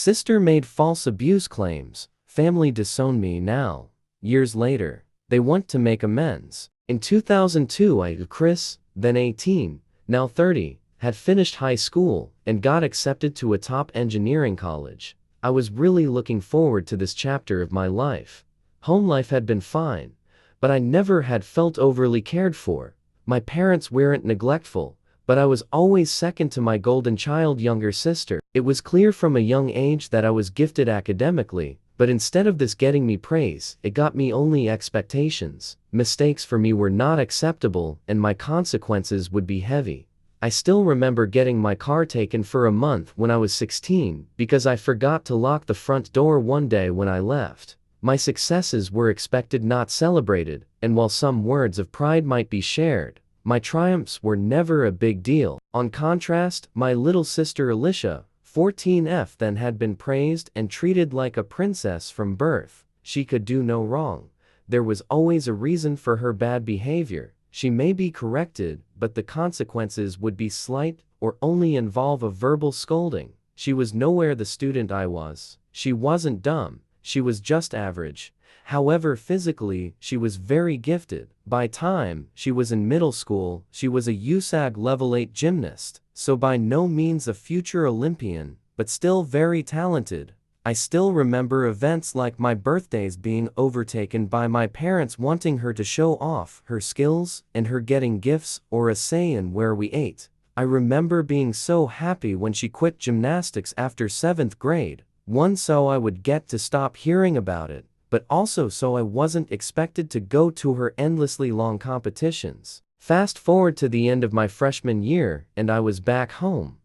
Sister made false abuse claims. Family disowned me now. Years later, they want to make amends. In 2002, Chris, then 18, now 30, had finished high school and got accepted to a top engineering college. I was really looking forward to this chapter of my life. Home life had been fine, but I never had felt overly cared for. My parents weren't neglectful, but I was always second to my golden child younger sister. It was clear from a young age that I was gifted academically, but instead of this getting me praise, it got me only expectations. Mistakes for me were not acceptable, and my consequences would be heavy. I still remember getting my car taken for a month when I was 16 because I forgot to lock the front door one day when I left. My successes were expected, not celebrated, and while some words of pride might be shared, my triumphs were never a big deal. On contrast, my little sister Alicia, 14F, then had been praised and treated like a princess from birth. She could do no wrong. There was always a reason for her bad behavior. She may be corrected, but the consequences would be slight or only involve a verbal scolding. She was nowhere the student I was. She wasn't dumb. She was just average. However, physically, she was very gifted. By time she was in middle school, she was a USAG level 8 gymnast, so by no means a future Olympian, but still very talented. I still remember events like my birthdays being overtaken by my parents wanting her to show off her skills and her getting gifts or a say in where we ate. I remember being so happy when she quit gymnastics after 7th grade. One, so I would get to stop hearing about it, but also so I wasn't expected to go to her endlessly long competitions. Fast forward to the end of my freshman year, and I was back home.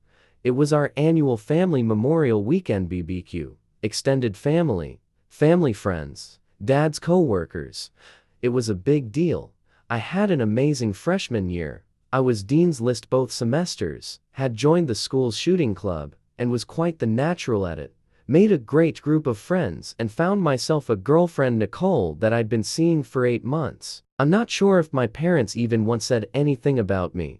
It was our annual family Memorial Weekend BBQ. Extended family, family friends, dad's co-workers. It was a big deal. I had an amazing freshman year. I was Dean's List both semesters, had joined the school's shooting club, and was quite the natural at it. Made a great group of friends and found myself a girlfriend, Nicole, that I'd been seeing for 8 months. I'm not sure if my parents even once said anything about me.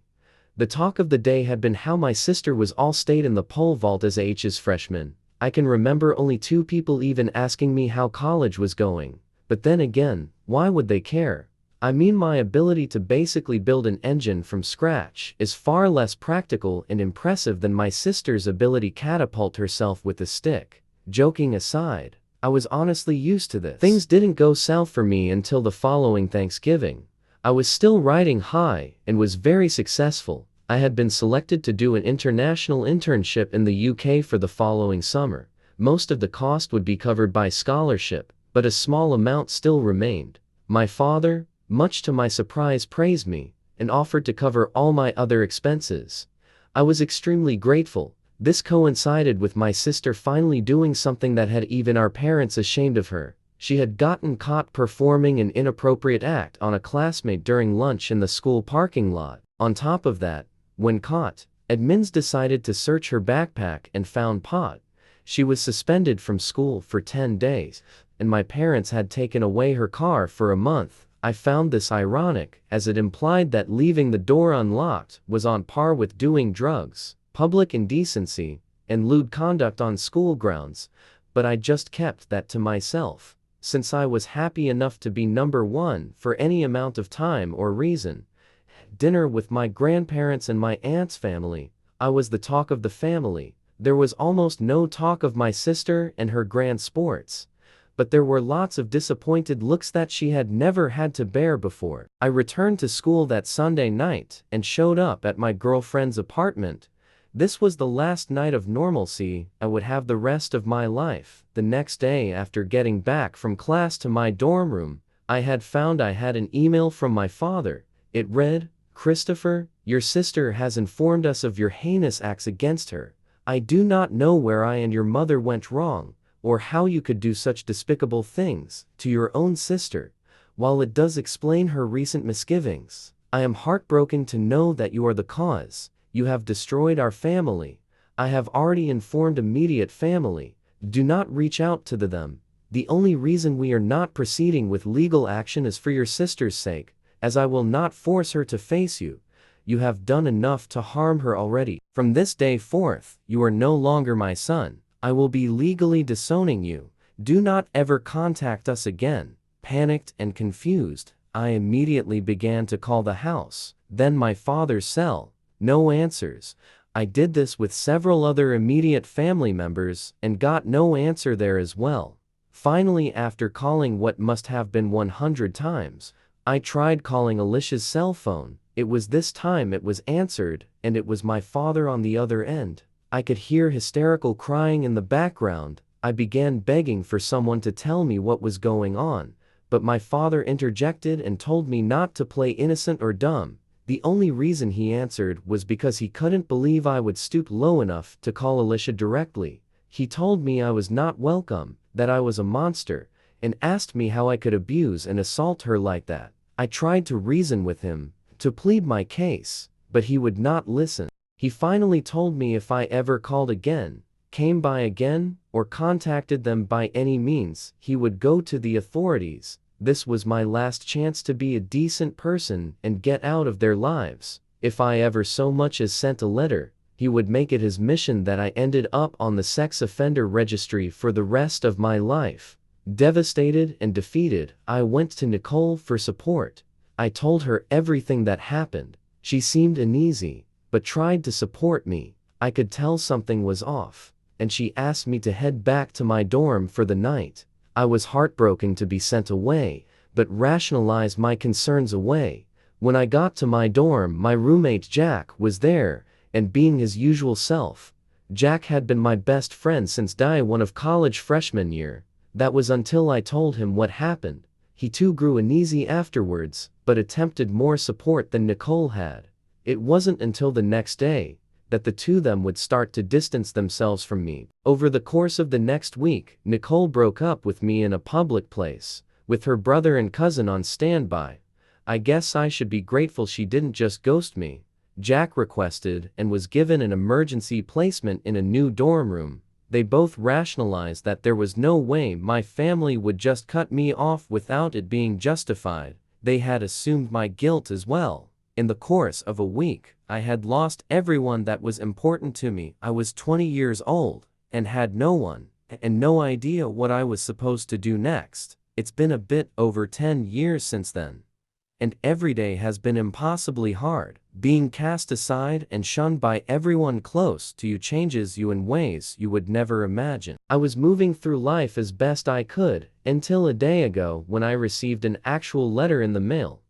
The talk of the day had been how my sister was all state in the pole vault as H's freshman. I can remember only 2 people even asking me how college was going. But then again, why would they care? I mean, my ability to basically build an engine from scratch is far less practical and impressive than my sister's ability to catapult herself with a stick. Joking aside, I was honestly used to this. Things didn't go south for me until the following Thanksgiving. I was still riding high and was very successful. I had been selected to do an international internship in the UK for the following summer. Most of the cost would be covered by scholarship, but a small amount still remained. My father, much to my surprise, praised me and offered to cover all my other expenses. I was extremely grateful. This coincided with my sister finally doing something that had even our parents ashamed of her. She had gotten caught performing an inappropriate act on a classmate during lunch in the school parking lot. On top of that, when caught, admins decided to search her backpack and found pot. She was suspended from school for 10 days, and my parents had taken away her car for a month. I found this ironic, as it implied that leaving the door unlocked was on par with doing drugs, public indecency, and lewd conduct on school grounds, but I just kept that to myself. Since I was happy enough to be number 1 for any amount of time or reason, dinner with my grandparents and my aunt's family, I was the talk of the family. There was almost no talk of my sister and her grand sports, but there were lots of disappointed looks that she had never had to bear before. I returned to school that Sunday night and showed up at my girlfriend's apartment. This was the last night of normalcy I would have the rest of my life. The next day, after getting back from class to my dorm room, I had found I had an email from my father. It read, "Christopher, your sister has informed us of your heinous acts against her. I do not know where I and your mother went wrong, or how you could do such despicable things to your own sister. While it does explain her recent misgivings, I am heartbroken to know that you are the cause. You have destroyed our family. I have already informed immediate family. Do not reach out to them. The only reason we are not proceeding with legal action is for your sister's sake, as I will not force her to face you. You have done enough to harm her already. From this day forth, you are no longer my son. I will be legally disowning you. Do not ever contact us again." Panicked and confused, I immediately began to call the house, then my father's cell. No answers. I did this with several other immediate family members and got no answer there as well. Finally, after calling what must have been 100 times, I tried calling Alicia's cell phone. This time it was answered, and it was my father on the other end. I could hear hysterical crying in the background. I began begging for someone to tell me what was going on, but my father interjected and told me not to play innocent or dumb. The only reason he answered was because he couldn't believe I would stoop low enough to call Alicia directly. He told me I was not welcome, that I was a monster, and asked me how I could abuse and assault her like that. I tried to reason with him, to plead my case, but he would not listen. He finally told me if I ever called again, came by again, or contacted them by any means, he would go to the authorities. This was my last chance to be a decent person and get out of their lives. If I ever so much as sent a letter, he would make it his mission that I ended up on the sex offender registry for the rest of my life. Devastated and defeated, I went to Nicole for support. I told her everything that happened. She seemed uneasy, but tried to support me. I could tell something was off, and she asked me to head back to my dorm for the night. I was heartbroken to be sent away, but rationalized my concerns away. When I got to my dorm, my roommate Jack was there, and being his usual self. Jack had been my best friend since day one of college freshman year. That was until I told him what happened. He too grew uneasy afterwards, but attempted more support than Nicole had. It wasn't until the next day that the two of them would start to distance themselves from me. Over the course of the next week, Nicole broke up with me in a public place, with her brother and cousin on standby. I guess I should be grateful she didn't just ghost me. Jack requested and was given an emergency placement in a new dorm room. They both rationalized that there was no way my family would just cut me off without it being justified. They had assumed my guilt as well. In the course of a week, I had lost everyone that was important to me. I was 20 years old, and had no one, and no idea what I was supposed to do next. It's been a bit over 10 years since then. And every day has been impossibly hard. Being cast aside and shunned by everyone close to you changes you in ways you would never imagine. I was moving through life as best I could, until a day ago when I received an actual letter in the mail.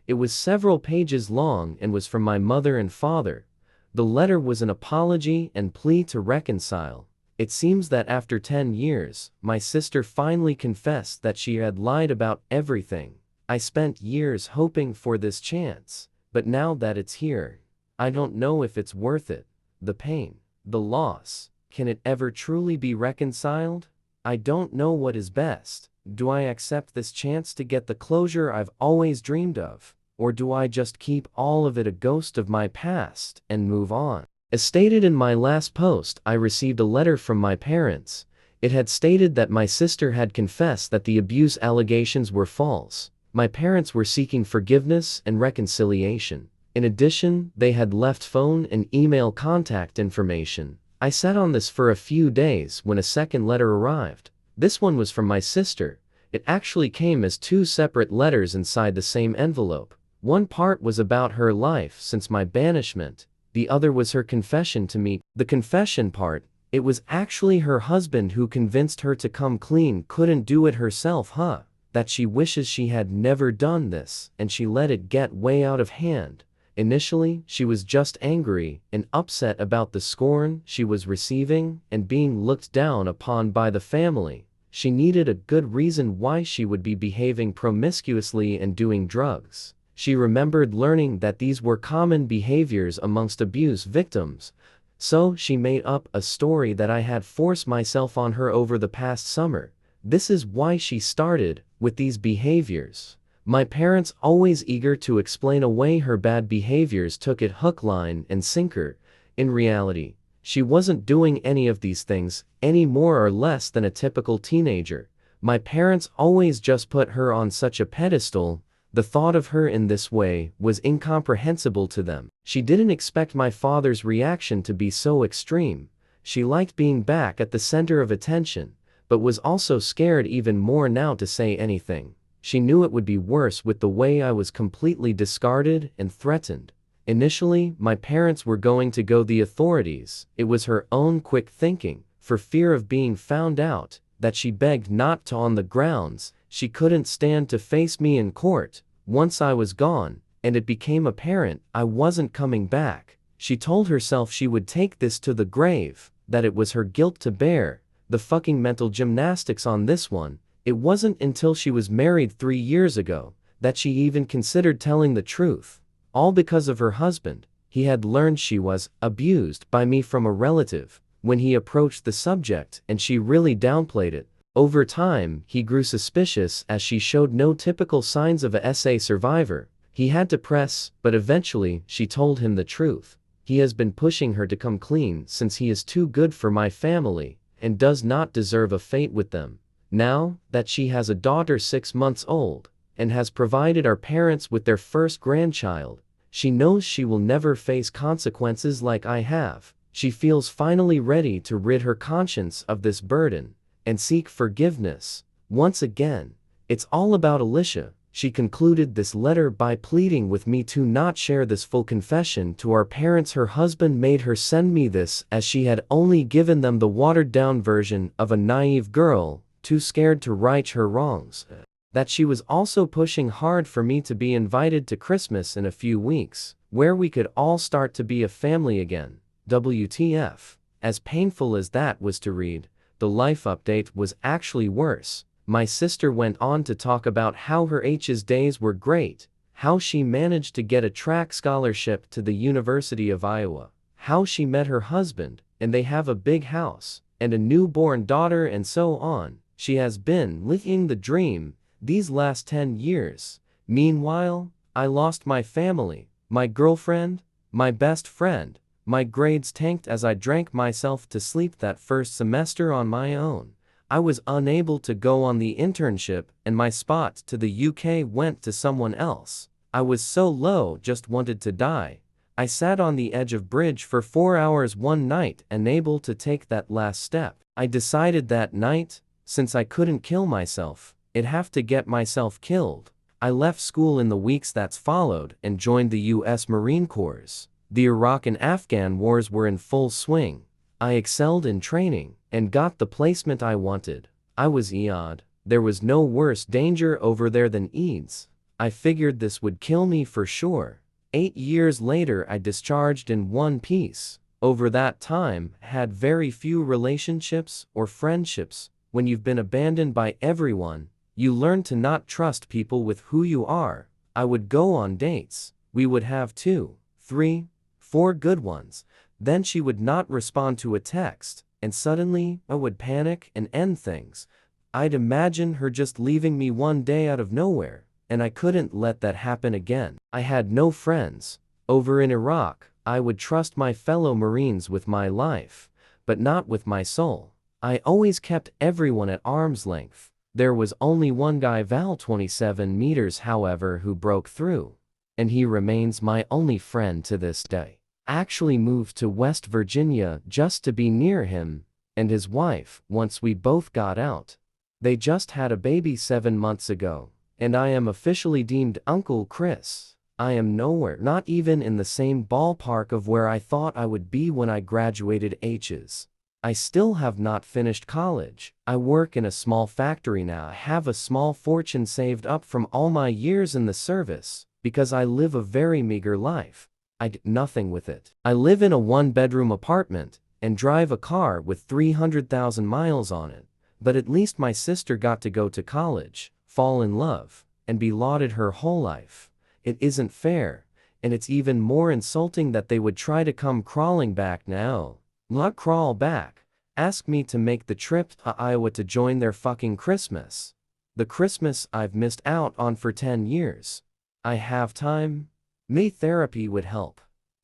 It was several pages long and was from my mother and father. The letter was an apology and plea to reconcile. It seems that after 10 years, my sister finally confessed that she had lied about everything. I spent years hoping for this chance, but now that it's here, I don't know if it's worth it. The pain, the loss, can it ever truly be reconciled? I don't know what is best. Do I accept this chance to get the closure I've always dreamed of, or do I just keep all of it a ghost of my past and move on? As stated in my last post, I received a letter from my parents. It had stated that my sister had confessed that the abuse allegations were false. My parents were seeking forgiveness and reconciliation. In addition, they had left phone and email contact information. I sat on this for a few days when a second letter arrived. This one was from my sister. It actually came as two separate letters inside the same envelope. One part was about her life since my banishment. The other was her confession to me. The confession part, it was actually her husband who convinced her to come clean. Couldn't do it herself, huh? That she wishes she had never done this, and she let it get way out of hand. Initially, she was just angry and upset about the scorn she was receiving and being looked down upon by the family. She needed a good reason why she would be behaving promiscuously and doing drugs. She remembered learning that these were common behaviors amongst abuse victims. So she made up a story that I had forced myself on her over the past summer. This is why she started with these behaviors. My parents, always eager to explain away her bad behaviors, took it hook, line, and sinker. In reality, she wasn't doing any of these things, any more or less than a typical teenager. My parents always just put her on such a pedestal. The thought of her in this way was incomprehensible to them. She didn't expect my father's reaction to be so extreme. She liked being back at the center of attention, but was also scared even more now to say anything. She knew it would be worse with the way I was completely discarded and threatened. Initially, my parents were going to go the authorities. It was her own quick thinking, for fear of being found out, that she begged not to, on the grounds she couldn't stand to face me in court. Once I was gone, and it became apparent I wasn't coming back, she told herself she would take this to the grave, that it was her guilt to bear. The fucking mental gymnastics on this one. It wasn't until she was married 3 years ago that she even considered telling the truth. All because of her husband. He had learned she was abused by me from a relative. When he approached the subject and she really downplayed it, over time he grew suspicious as she showed no typical signs of a SA survivor. He had to press, but eventually she told him the truth. He has been pushing her to come clean since he is too good for my family and does not deserve a fate with them. Now that she has a daughter 6 months old and has provided our parents with their first grandchild, she knows she will never face consequences like I have. She feels finally ready to rid her conscience of this burden and seek forgiveness. Once again, it's all about Alicia. She concluded this letter by pleading with me to not share this full confession to our parents. Her husband made her send me this as she had only given them the watered-down version of a naive girl, too scared to right her wrongs. That she was also pushing hard for me to be invited to Christmas in a few weeks, where we could all start to be a family again. WTF. As painful as that was to read, the life update was actually worse. My sister went on to talk about how her H's days were great, how she managed to get a track scholarship to the University of Iowa, how she met her husband, and they have a big house, and a newborn daughter, and so on. She has been living the dream these last 10 years. Meanwhile, I lost my family, my girlfriend, my best friend. My grades tanked as I drank myself to sleep that first semester on my own. I was unable to go on the internship, and my spot to the UK went to someone else. I was so low, just wanted to die. I sat on the edge of bridge for 4 hours one night, unable to take that last step. I decided that night, since I couldn't kill myself, I'd have to get myself killed. I left school in the weeks that's followed and joined the US Marine Corps. The Iraq and Afghan wars were in full swing. I excelled in training and got the placement I wanted. I was EOD. There was no worse danger over there than AIDS. I figured this would kill me for sure. 8 years later I discharged in one piece. Over that time, had very few relationships or friendships. When you've been abandoned by everyone, you learn to not trust people with who you are. I would go on dates. We would have 2, 3, 4 good ones. Then she would not respond to a text, and suddenly I would panic and end things. I'd imagine her just leaving me one day out of nowhere, and I couldn't let that happen again. I had no friends. Over in Iraq, I would trust my fellow Marines with my life, but not with my soul. I always kept everyone at arm's length. There was only one guy, Val 27 meters, however, who broke through, and he remains my only friend to this day. Actually moved to West Virginia just to be near him and his wife once we both got out. They just had a baby 7 months ago, and I am officially deemed Uncle Chris. I am nowhere, not even in the same ballpark of where I thought I would be when I graduated H's. I still have not finished college. I work in a small factory now. I have a small fortune saved up from all my years in the service, because I live a very meager life. I did nothing with it. I live in a 1-bedroom apartment and drive a car with 300,000 miles on it. But at least my sister got to go to college, fall in love, and be lauded her whole life. It isn't fair, and it's even more insulting that they would try to come crawling back now. Not crawl back. Ask me to make the trip to Iowa to join their fucking Christmas. The Christmas I've missed out on for 10 years. I have time. Maybe therapy would help.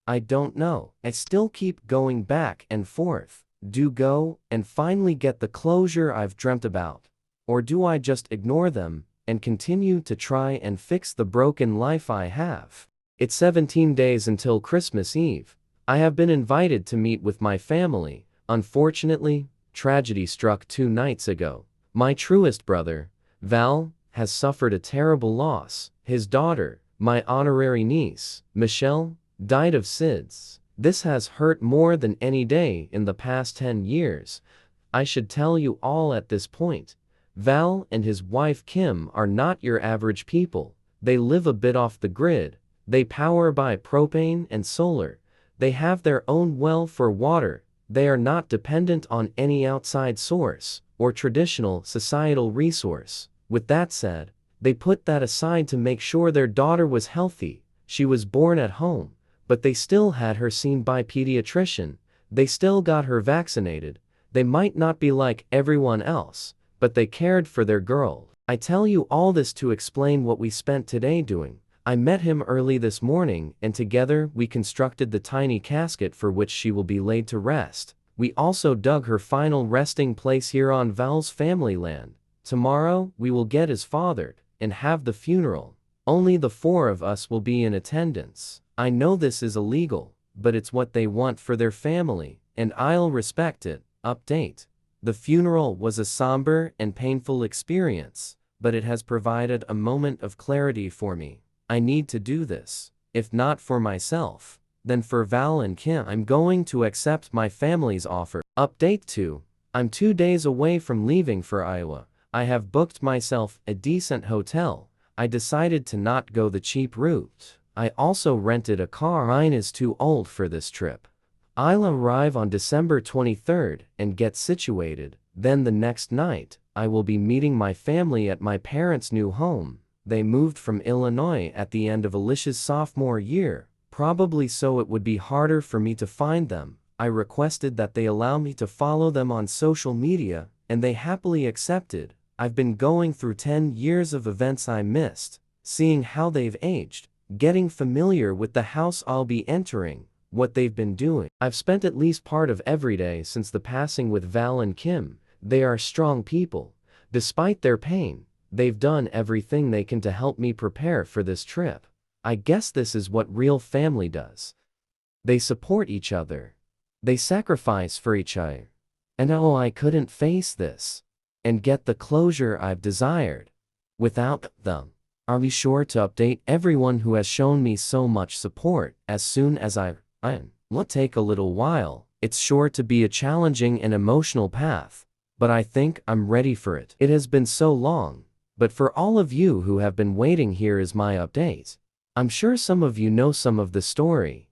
I don't know. I still keep going back and forth. Do go and finally get the closure I've dreamt about? Or do I just ignore them and continue to try and fix the broken life I have? It's 17 days until Christmas Eve. I have been invited to meet with my family, Unfortunately, tragedy struck 2 nights ago. My truest brother, Val, has suffered a terrible loss. His daughter, my honorary niece, Michelle, died of SIDS. This has hurt more than any day in the past 10 years. I should tell you all at this point. Val and his wife Kim are not your average people. They live a bit off the grid. They power by propane and solar. They have their own well for water. They are not dependent on any outside source or traditional societal resource. With that said, they put that aside to make sure their daughter was healthy. She was born at home, but they still had her seen by pediatrician. They still got her vaccinated. They might not be like everyone else, but they cared for their girl. I tell you all this to explain what we spent today doing. I met him early this morning, and together we constructed the tiny casket for which she will be laid to rest. We also dug her final resting place here on Val's family land. Tomorrow, we will get his father and have the funeral. Only the 4 of us will be in attendance. I know this is illegal, but it's what they want for their family, and I'll respect it. Update. The funeral was a somber and painful experience, but it has provided a moment of clarity for me. I need to do this. If not for myself, then for Val and Kim. I'm going to accept my family's offer. Update 2. I'm 2 days away from leaving for Iowa. I have booked myself a decent hotel. I decided to not go the cheap route. I also rented a car. Mine is too old for this trip. I'll arrive on December 23rd and get situated. Then the next night, I will be meeting my family at my parents' new home. They moved from Illinois at the end of Alicia's sophomore year, probably so it would be harder for me to find them. I requested that they allow me to follow them on social media, and they happily accepted. I've been going through 10 years of events I missed, seeing how they've aged, getting familiar with the house I'll be entering, what they've been doing. I've spent at least part of every day since the passing with Val and Kim. They are strong people. Despite their pain, they've done everything they can to help me prepare for this trip. I guess this is what real family does. They support each other. They sacrifice for each other. And oh, I couldn't face this and get the closure I've desired without them. I'll be sure to update everyone who has shown me so much support as soon as I will take a little while. It's sure to be a challenging and emotional path, but I think I'm ready for it. It has been so long, but for all of you who have been waiting, here is my update. I'm sure some of you know some of the story,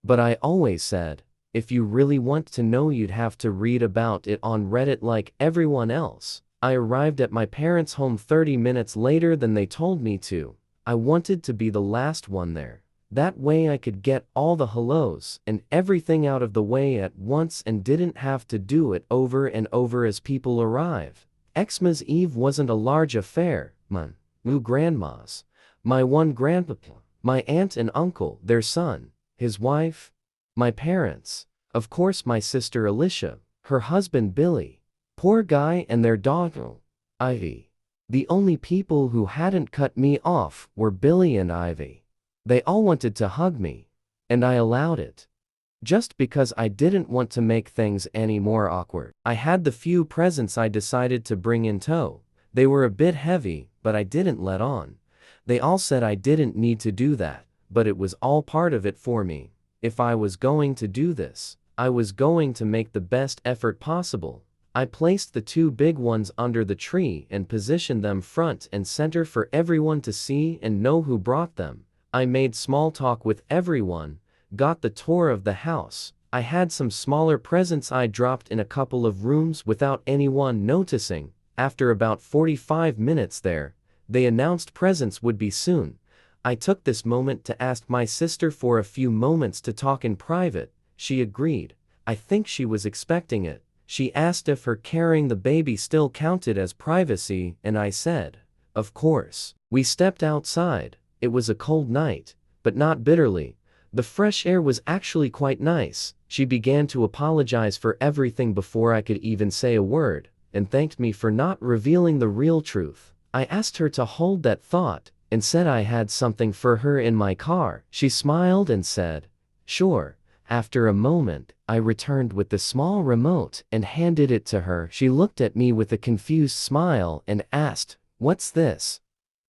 but I always said, if you really want to know, you'd have to read about it on Reddit like everyone else. I arrived at my parents' home 30 minutes later than they told me to. I wanted to be the last one there. That way I could get all the hellos and everything out of the way at once and didn't have to do it over and over as people arrive. Xmas Eve wasn't a large affair. My two grandmas, my one grandpapa, my aunt and uncle, their son, his wife, my parents, of course my sister Alicia, her husband Billy, poor guy, and their daughter, Ivy. The only people who hadn't cut me off were Billy and Ivy. They all wanted to hug me, and I allowed it. Just because I didn't want to make things any more awkward. I had the few presents I decided to bring in tow. They were a bit heavy, but I didn't let on. They all said I didn't need to do that, but it was all part of it for me. If I was going to do this, I was going to make the best effort possible. I placed the 2 big ones under the tree and positioned them front and center for everyone to see and know who brought them. I made small talk with everyone, got the tour of the house. I had some smaller presents I dropped in a couple of rooms without anyone noticing. After about 45 minutes there, they announced presents would be soon. I took this moment to ask my sister for a few moments to talk in private. She agreed. I think she was expecting it. She asked if her carrying the baby still counted as privacy, and I said, of course. We stepped outside. It was a cold night, but not bitterly. The fresh air was actually quite nice. She began to apologize for everything before I could even say a word, and thanked me for not revealing the real truth. I asked her to hold that thought, and said I had something for her in my car. She smiled and said, sure, After a moment, I returned with the small remote and handed it to her. She looked at me with a confused smile and asked, "What's this?"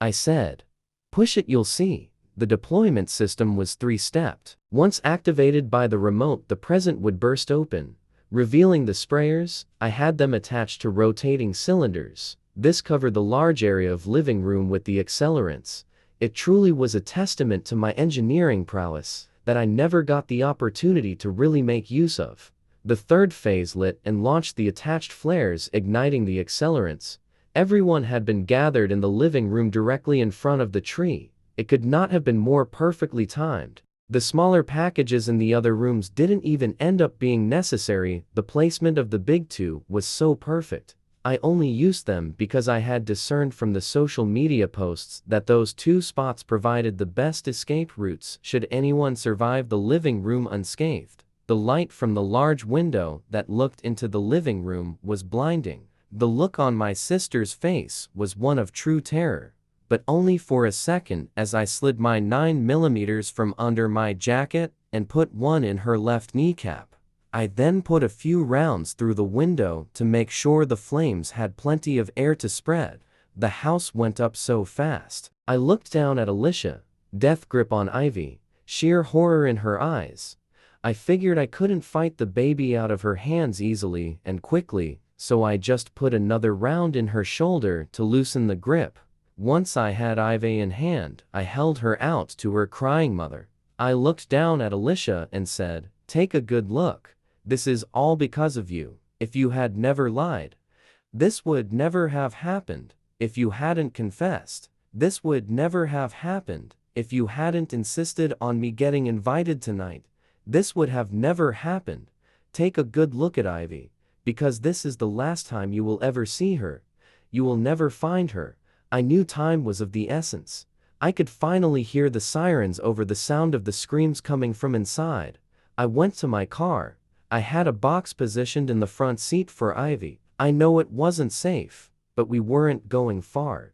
I said, "Push it, you'll see." The deployment system was three-stepped. Once activated by the remote, the present would burst open, revealing the sprayers. I had them attached to rotating cylinders. This covered the large area of living room with the accelerants. It truly was a testament to my engineering prowess that I never got the opportunity to really make use of. The third phase lit and launched the attached flares, igniting the accelerants. Everyone had been gathered in the living room directly in front of the tree. It could not have been more perfectly timed. The smaller packages in the other rooms didn't even end up being necessary. The placement of the big two was so perfect. I only used them because I had discerned from the social media posts that those two spots provided the best escape routes should anyone survive the living room unscathed. The light from the large window that looked into the living room was blinding. The look on my sister's face was one of true terror, but only for a second as I slid my 9mm from under my jacket and put one in her left kneecap. I then put a few rounds through the window to make sure the flames had plenty of air to spread. The house went up so fast. I looked down at Alicia, death grip on Ivy, sheer horror in her eyes. I figured I couldn't fight the baby out of her hands easily and quickly, so I just put another round in her shoulder to loosen the grip. Once I had Ivy in hand, I held her out to her crying mother. I looked down at Alicia and said, "Take a good look. This is all because of you. If you had never lied, this would never have happened. If you hadn't confessed, this would never have happened. If you hadn't insisted on me getting invited tonight, this would have never happened. Take a good look at Ivy, because this is the last time you will ever see her. You will never find her." I knew time was of the essence. I could finally hear the sirens over the sound of the screams coming from inside. I went to my car. I had a box positioned in the front seat for Ivy. I know it wasn't safe, but we weren't going far.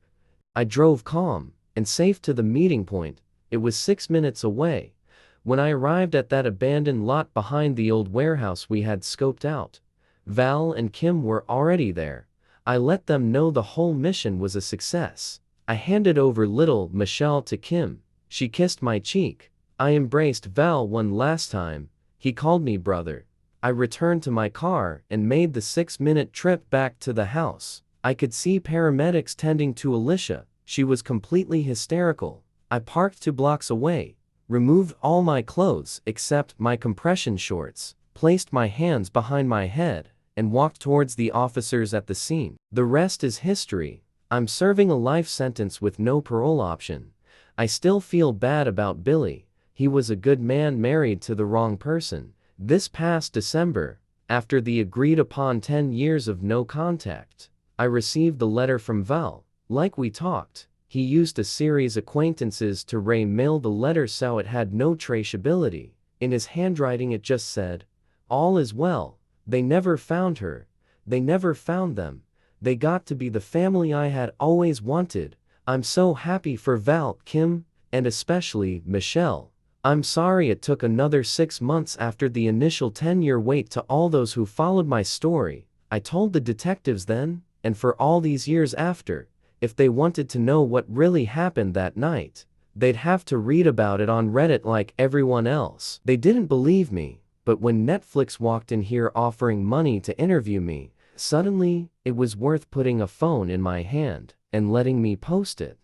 I drove calm and safe to the meeting point. It was 6 minutes away. When I arrived at that abandoned lot behind the old warehouse we had scoped out, Val and Kim were already there. I let them know the whole mission was a success. I handed over little Michelle to Kim. She kissed my cheek. I embraced Val one last time. He called me brother. I returned to my car and made the 6-minute trip back to the house. I could see paramedics tending to Alicia. She was completely hysterical. I parked 2 blocks away, removed all my clothes except my compression shorts, placed my hands behind my head, and walked towards the officers at the scene. The rest is history. I'm serving a life sentence with no parole option. I still feel bad about Billy. He was a good man married to the wrong person. This past December, after the agreed upon 10 years of no contact, I received the letter from Val. Like we talked, he used a series acquaintances to mail the letter so it had no traceability. In his handwriting it just said, "All is well. They never found her. They never found them. They got to be the family I had always wanted." I'm so happy for Val, Kim, and especially Michelle. I'm sorry it took another 6 months after the initial 10-year wait. To all those who followed my story, I told the detectives then, and for all these years after, if they wanted to know what really happened that night, they'd have to read about it on Reddit like everyone else. They didn't believe me. But when Netflix walked in here offering money to interview me, suddenly, it was worth putting a phone in my hand and letting me post it.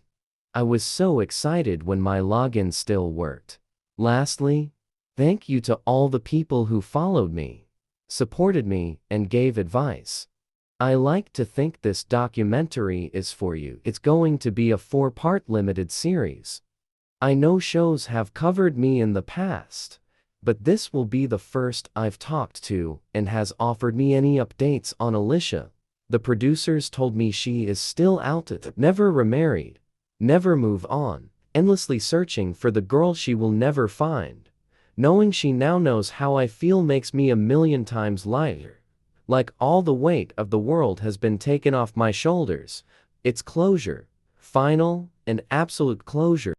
I was so excited when my login still worked. Lastly, thank you to all the people who followed me, supported me, and gave advice. I like to think this documentary is for you. It's going to be a 4-part limited series. I know shows have covered me in the past, but this will be the first I've talked to and has offered me any updates on Alicia. The producers told me she is still out there, never remarried, never move on, endlessly searching for the girl she will never find. Knowing she now knows how I feel makes me a million times lighter. Like all the weight of the world has been taken off my shoulders. It's closure. Final and absolute closure.